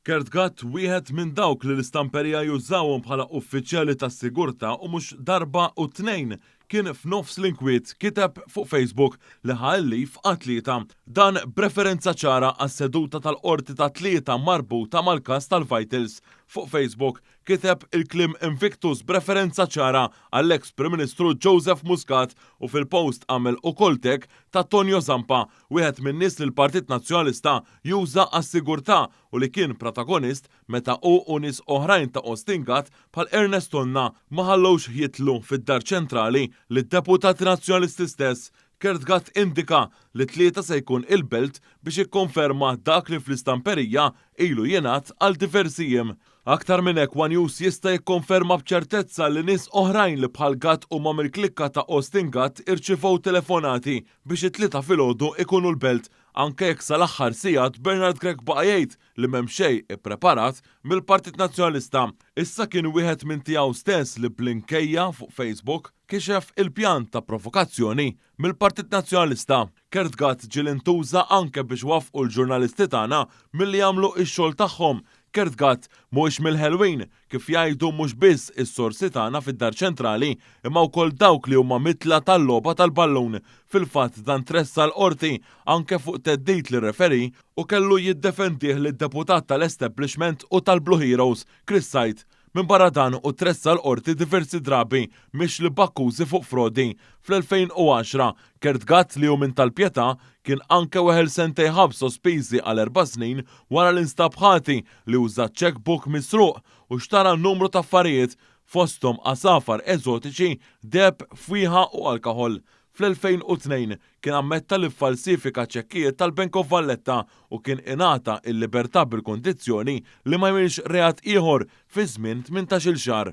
Kurt Gatt wieħed minn dawk li l-istamperija jużawhom bħala uffiċjali tas-sigurtà u mhux darba u tnejn kien f'nofs l-inkwiet kiteb fuq Facebook li ħalli f'qatlieta. Dan b'referenza ċara għas-seduta tal-qorti ta' tlieta marbuta mal-każ tal-Vitals. Fuq Facebook kiteb il-klim Invictus b'referenza ċara għall-eks Prim Ministru Joseph Muscat u fil-post għamel ukoll tek ta' Tonio Zampa, wieħed minn nies li l-Partit Nazzjonalista juża għas-sigurtà u li kien protagonist meta u nies oħrajn ta' Ostingat bħal Ernest Tonna ma ħallewx jitlu fid-dar ċentrali li d-deputati nazzjonalisti stess. Kurt Gatt indika li tlieta se jkun il-belt biex ikkonferma dak li fl-istamperija ilu jingħad għal diversi jiem. Aktar minn hekk One News jista' jikkonferma b'ċertezza li nies oħrajn li bħal Gatt huma mill-klikka ta' Ostingat irċivew telefonati biex it-tlieta filgħodu ikunu l-belt. Anke jekk sal-aħħar sigħat Bernard Gregg baqa' jgħid li m'hemm xejn ippreparat mill-Partit Nazzjonalista. Issa kien wieħed minn tiegħu stess li blinkejja fuq Facebook kixef il-pjan ta' provokazzjoni mill-Partit Nazzjonalista. Kurt Gatt ġiel intuża anke biex waffqu l-ġurnalisti tagħna milli jagħmlu x-xogħol tagħhom. Kurt Gatt mhuwiex mill-ħelwin kif jgħidu mhux biss is-sorsi tagħna fid-dar ċentrali imma wkoll dawk li huma mitla tal-logħba tal-ballun. Fil-fatt dan tressa l-qorti anke fuq teddid li referi u kellu jiddefendih lid-deputat tal-establishment u tal-Blue Heroes, Chris Said. Min barra dan u tressa l-qorti diversi drabi mhix li bakkużi fuq frodi. Fl-2010 Kurt Gatt li hu minn tal-Pjetà kien anke weħel sentej ħabs sospiżi għal 4 snin wara l-instab ħati li uża checkbook misruq u xtara numru ta' affarijiet fosthom għasafar eżotiċi, deb, fwieħa u alkoħol. Fl-2002 kien ammetta li falsifika ċekkijiet tal-Bank of Valletta u kien ingħata l-libertà bil-kondizzjoni li ma jmilx reat ieħor fi żmien 18-il xahar.